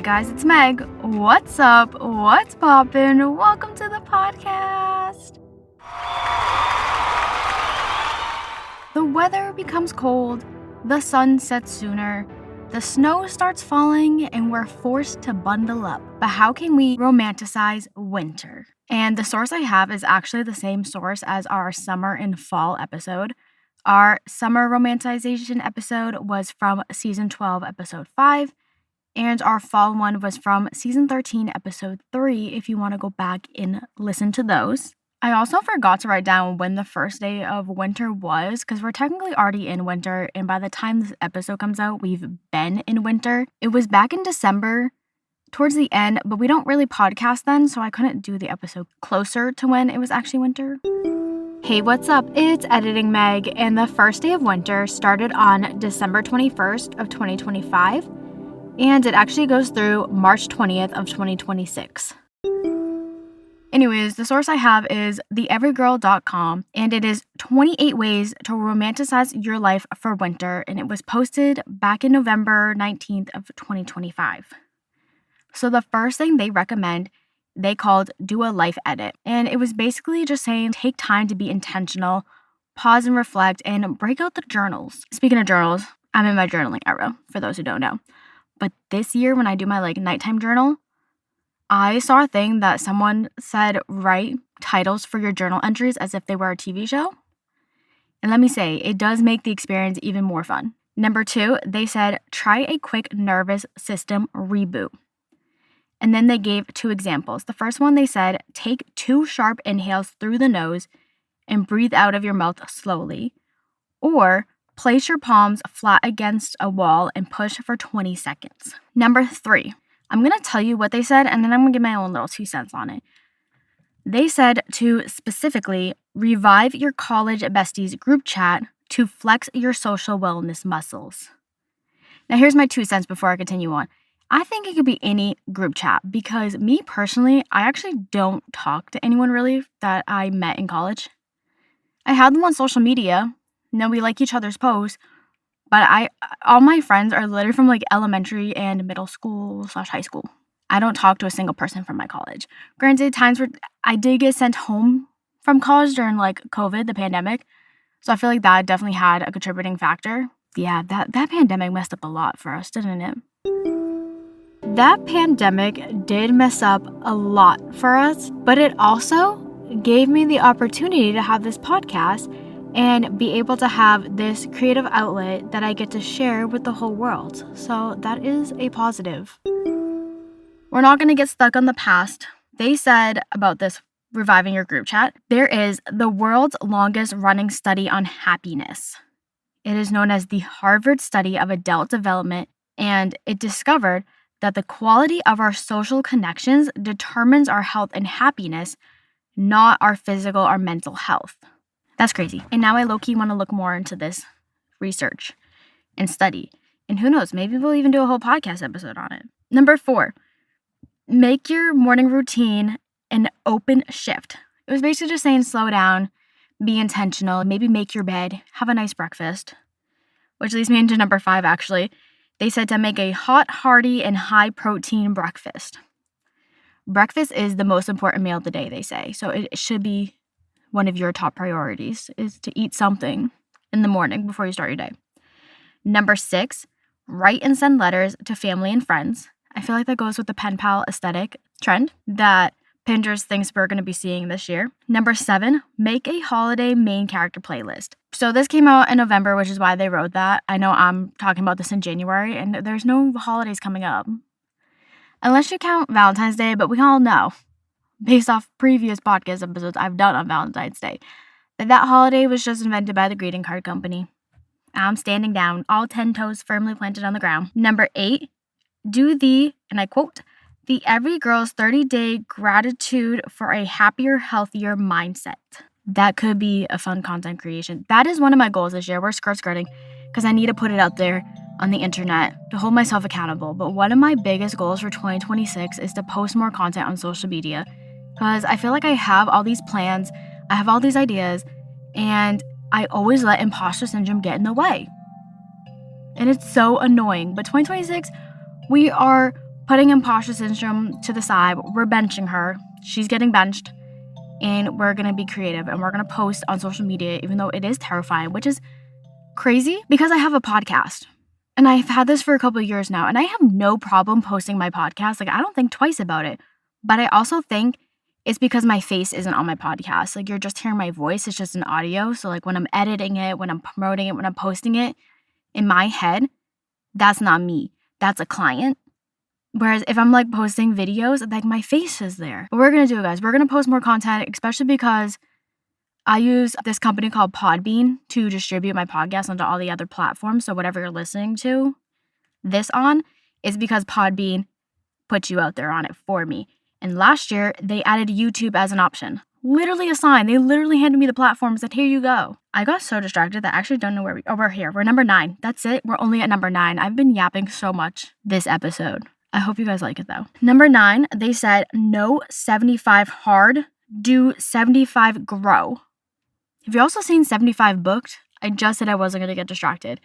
Hey guys, it's Meg. What's up? What's poppin'? Welcome to the podcast. The weather becomes cold, the sun sets sooner, the snow starts falling, and we're forced to bundle up. But how can we romanticize winter? And the source I have is actually the same source as our summer and fall episode. Our summer romanticization episode was from season 12, episode 5. And our fall one was from season 13, episode 3, if you want to go back and listen to those. I also forgot to write down when the first day of winter was, because we're technically already in winter, and by the time this episode comes out, we've been in winter. It was back in December, towards the end, but we don't really podcast then, so I couldn't do the episode closer to when it was actually winter. Hey, what's up? It's Editing Meg, and the first day of winter started on December 21st of 2025. And it actually goes through March 20th of 2026. Anyways, the source I have is theeverygirl.com, and it is 28 ways to romanticize your life for winter, and it was posted back in November 19th of 2025. So the first thing they recommend, they called do a life edit, and it was basically just saying take time to be intentional, pause and reflect, and break out the journals. Speaking of journals, I'm in my journaling era, for those who don't know. But this year, when I do my nighttime journal, I saw a thing that someone said write titles for your journal entries as if they were a TV show. And let me say, it does make the experience even more fun. Number 2, they said try a quick nervous system reboot. And then they gave 2 examples. The first one, they said take 2 sharp inhales through the nose and breathe out of your mouth slowly. Or place your palms flat against a wall and push for 20 seconds. Number 3, I'm going to tell you what they said, and then I'm going to give my own little 2 cents on it. They said to specifically revive your college besties group chat to flex your social wellness muscles. Now, here's my 2 cents before I continue on. I think it could be any group chat because me personally, I actually don't talk to anyone really that I met in college. I had them on social media. No, we like each other's posts, but all my friends are literally from elementary and middle school / high school. I don't talk to a single person from my college. Granted, times where I did get sent home from college during COVID, the pandemic, so I feel like that definitely had a contributing factor. Yeah, that pandemic messed up a lot for us, didn't it? That pandemic did mess up a lot for us, but it also gave me the opportunity to have this podcast and be able to have this creative outlet that I get to share with the whole world. So that is a positive. We're not going to get stuck on the past. They said about this reviving your group chat, there is the world's longest running study on happiness. It is known as the Harvard Study of Adult Development, and it discovered that the quality of our social connections determines our health and happiness, not our physical or mental health. That's crazy. And now I low-key want to look more into this research and study. And who knows, maybe we'll even do a whole podcast episode on it. Number 4, make your morning routine an open shift. It was basically just saying slow down, be intentional, maybe make your bed, have a nice breakfast. Which leads me into number 5, actually. They said to make a hot, hearty, and high-protein breakfast. Breakfast is the most important meal of the day, they say. So it should be one of your top priorities is to eat something in the morning before you start your day. Number 6, write and send letters to family and friends. I feel like that goes with the pen pal aesthetic trend that Pinterest thinks we're going to be seeing this year. Number 7, make a holiday main character playlist. So this came out in November, which is why they wrote that. I know I'm talking about this in January, and there's no holidays coming up. Unless you count Valentine's Day, but we all know, based off previous podcast episodes I've done on Valentine's Day, that holiday was just invented by the greeting card company. I'm standing down, all 10 toes firmly planted on the ground. Number 8, do the, and I quote, the Every Girl's 30-day gratitude for a happier, healthier mindset. That could be a fun content creation. That is one of my goals this year. We're skirting because I need to put it out there on the internet to hold myself accountable. But one of my biggest goals for 2026 is to post more content on social media. Because I feel like I have all these plans, I have all these ideas, and I always let imposter syndrome get in the way. And it's so annoying. But 2026, we are putting imposter syndrome to the side. We're benching her. She's getting benched. And we're going to be creative and we're going to post on social media, even though it is terrifying, which is crazy because I have a podcast. And I've had this for a couple of years now. And I have no problem posting my podcast. Like, I don't think twice about it. But I also think it's because my face isn't on my podcast. Like, you're just hearing my voice. It's just an audio. So, like, when I'm editing it, when I'm promoting it, when I'm posting it, in my head, that's not me. That's a client. Whereas if I'm like posting videos, like my face is there. But we're going to do it, guys. We're going to post more content, especially because I use this company called Podbean to distribute my podcast onto all the other platforms. So whatever you're listening to this on is because Podbean puts you out there on it for me. And last year, they added YouTube as an option. Literally a sign. They literally handed me the platform and said, here you go. I got so distracted that I actually don't know where we're here. We're number 9. That's it. We're only at number 9. I've been yapping so much this episode. I hope you guys like it though. Number 9, they said no 75 hard, do 75 grow. Have you also seen 75 booked? I just said I wasn't going to get distracted.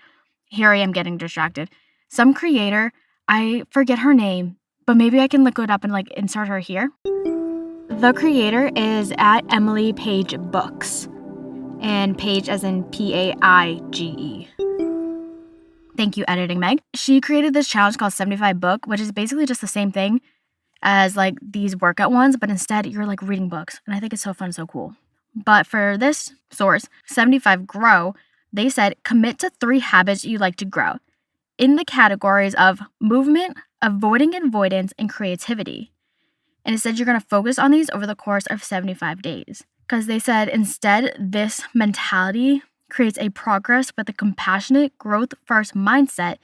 Here I am getting distracted. Some creator, I forget her name, but maybe I can look it up and like insert her here. The creator is at Emily Page Books, and Page as in Paige. Thank you, editing Meg. She created this challenge called 75 Book, which is basically just the same thing as like these workout ones, but instead you're like reading books. And I think it's so fun, so cool. But for this source, 75 Grow, they said commit to 3 habits you like to grow in the categories of movement, avoiding avoidance, and creativity. And it said you're going to focus on these over the course of 75 days. Because they said instead, this mentality creates a progress with a compassionate, growth-first mindset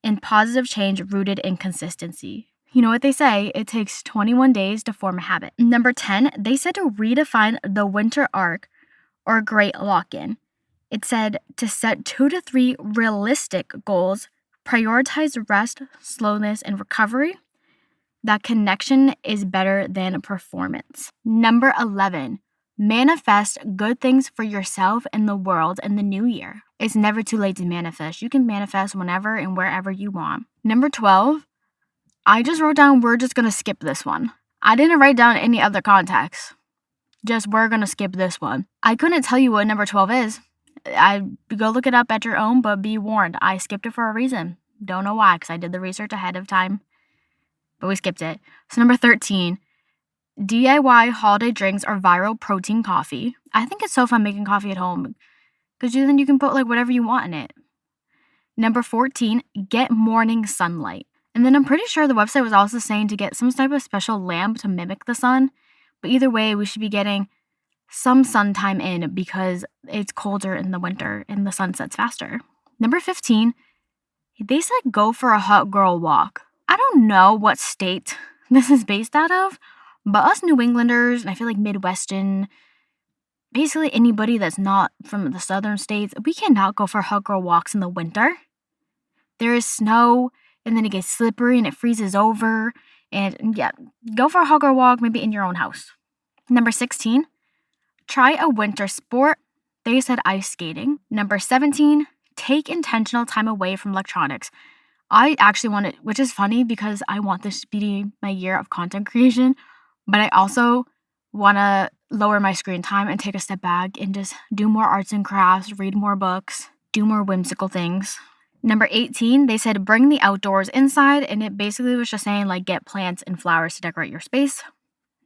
and positive change rooted in consistency. You know what they say, it takes 21 days to form a habit. Number 10, they said to redefine the winter arc or great lock-in. It said to set 2 to 3 realistic goals, prioritize rest, slowness, and recovery. That connection is better than performance. Number 11, manifest good things for yourself and the world in the new year. It's never too late to manifest. You can manifest whenever and wherever you want. Number 12, I just wrote down we're just going to skip this one. I didn't write down any other context. Just we're going to skip this one. I couldn't tell you what number 12 is. I go look it up at your own, but be warned, I skipped it for a reason. Don't know why, because I did the research ahead of time, but we skipped it. So number 13, DIY holiday drinks or viral protein coffee. I think it's so fun making coffee at home because then you can put like whatever you want in it. Number 14, get morning sunlight. And then I'm pretty sure the website was also saying to get some type of special lamp to mimic the sun. But either way, we should be getting some sun time in because it's colder in the winter and the sun sets faster. Number 15, they said go for a hot girl walk. I don't know what state this is based out of, but us New Englanders, and I feel like Midwestern, basically anybody that's not from the southern states, we cannot go for hot girl walks in the winter. There is snow, and then it gets slippery and it freezes over. And yeah, go for a hot girl walk, maybe in your own house. Number 16, try a winter sport. They said ice skating. Number 17, take intentional time away from electronics. I actually want it, which is funny because I want this to be my year of content creation, but I also want to lower my screen time and take a step back and just do more arts and crafts, read more books, do more whimsical things. Number 18, they said bring the outdoors inside, and it basically was just saying like get plants and flowers to decorate your space.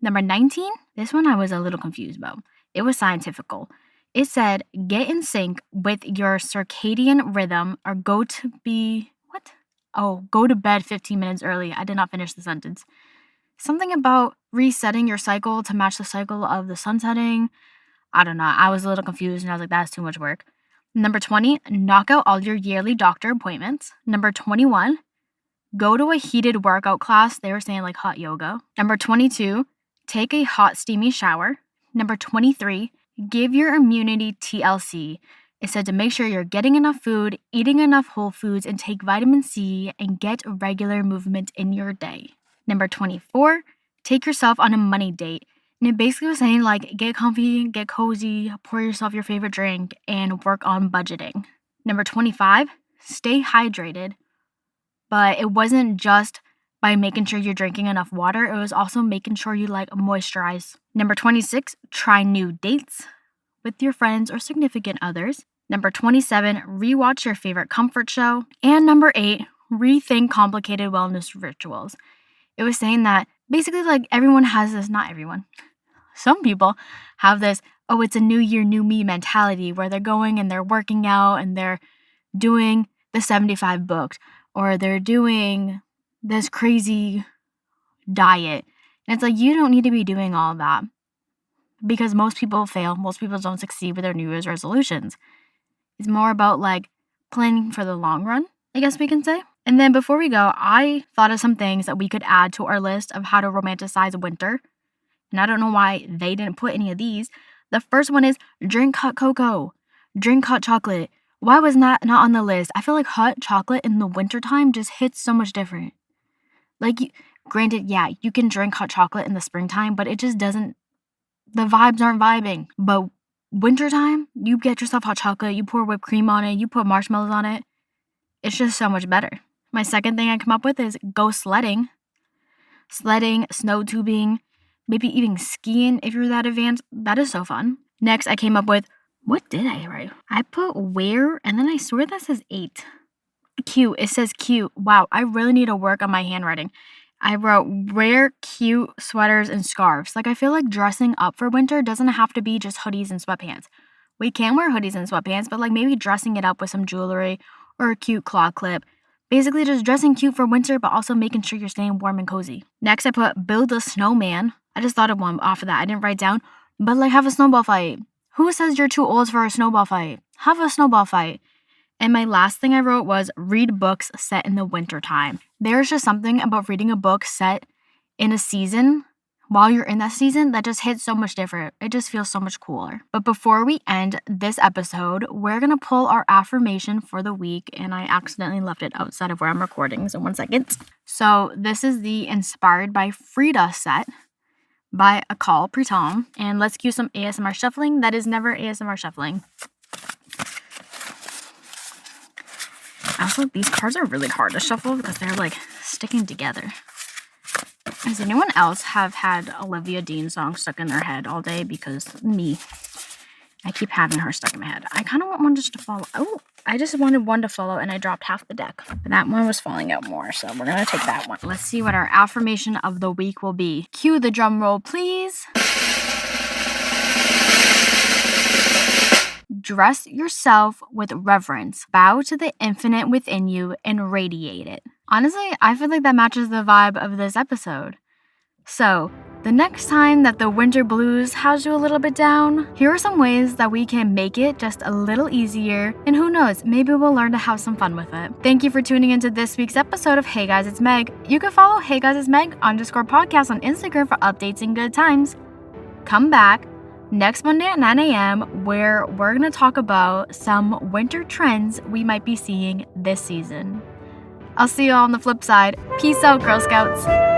Number 19, this one I was a little confused about. It was scientifical. It said get in sync with your circadian rhythm or go to bed 15 minutes early. I did not finish the sentence. Something about resetting your cycle to match the cycle of the sun setting. I don't know. I was a little confused and I was like, that's too much work. Number 20, knock out all your yearly doctor appointments. Number 21, go to a heated workout class. They were saying like hot yoga. Number 22, take a hot steamy shower. Number 23, give your immunity TLC. It said to make sure you're getting enough food, eating enough whole foods, and take vitamin C and get regular movement in your day. Number 24, take yourself on a money date. And it basically was saying like get comfy, get cozy, pour yourself your favorite drink, and work on budgeting. Number 25, stay hydrated. But it wasn't just by making sure you're drinking enough water. It was also making sure you moisturize. Number 26, try new dates with your friends or significant others. Number 27, rewatch your favorite comfort show. And number 8, rethink complicated wellness rituals. It was saying that basically everyone has this, not everyone, some people have this, oh, it's a new year, new me mentality where they're going and they're working out and they're doing the 75 books or they're doing this crazy diet. And it's you don't need to be doing all of that because most people fail. Most people don't succeed with their New Year's resolutions. It's more about planning for the long run, I guess we can say. And then before we go, I thought of some things that we could add to our list of how to romanticize winter. And I don't know why they didn't put any of these. The first one is drink hot cocoa, drink hot chocolate. Why was that not on the list? I feel like hot chocolate in the wintertime just hits so much different. Granted, yeah, you can drink hot chocolate in the springtime, but it just doesn't, the vibes aren't vibing. But wintertime, you get yourself hot chocolate, you pour whipped cream on it, you put marshmallows on it. It's just so much better. My second thing I come up with is go sledding. Sledding, snow tubing, maybe even skiing if you're that advanced. That is so fun. Next, I came up with, what did I write? I put wear, and then I swear that says 8. Cute. It says cute. Wow, I really need to work on my handwriting. I wrote wear cute sweaters and scarves. I feel like dressing up for winter doesn't have to be just hoodies and sweatpants. We can wear hoodies and sweatpants, but maybe dressing it up with some jewelry or a cute claw clip. Basically just dressing cute for winter, but also making sure you're staying warm and cozy. Next, I put build a snowman. I just thought of one off of that. I didn't write down, but have a snowball fight. Who says you're too old for a snowball fight? Have a snowball fight. And my last thing I wrote was read books set in the winter time. There's just something about reading a book set in a season while you're in that season that just hits so much different. It just feels so much cooler. But before we end this episode, we're going to pull our affirmation for the week, and I accidentally left it outside of where I'm recording, so 1 second. So this is the Inspired by Frida set by Akal Pritam, and let's cue some ASMR shuffling. That is never ASMR shuffling. Also, these cards are really hard to shuffle because they're sticking together. Does anyone else have had Olivia Dean songs stuck in their head all day? Because me, I keep having her stuck in my head. I kind of want one just to follow. Oh, I just wanted one to follow and I dropped half the deck. But that one was falling out more, so we're going to take that one. Let's see what our affirmation of the week will be. Cue the drum roll, please. Dress yourself with reverence. Bow to the infinite within you and radiate it. Honestly, I feel like that matches the vibe of this episode. So, the next time that the winter blues has you a little bit down, here are some ways that we can make it just a little easier. And who knows, maybe we'll learn to have some fun with it. Thank you for tuning into this week's episode of Hey Guys, It's Meg. You can follow Hey Guys, It's Meg _podcast on Instagram for updates and good times. Come back next Monday at 9 a.m. where we're going to talk about some winter trends we might be seeing this season. I'll see you all on the flip side. Peace out, Girl Scouts.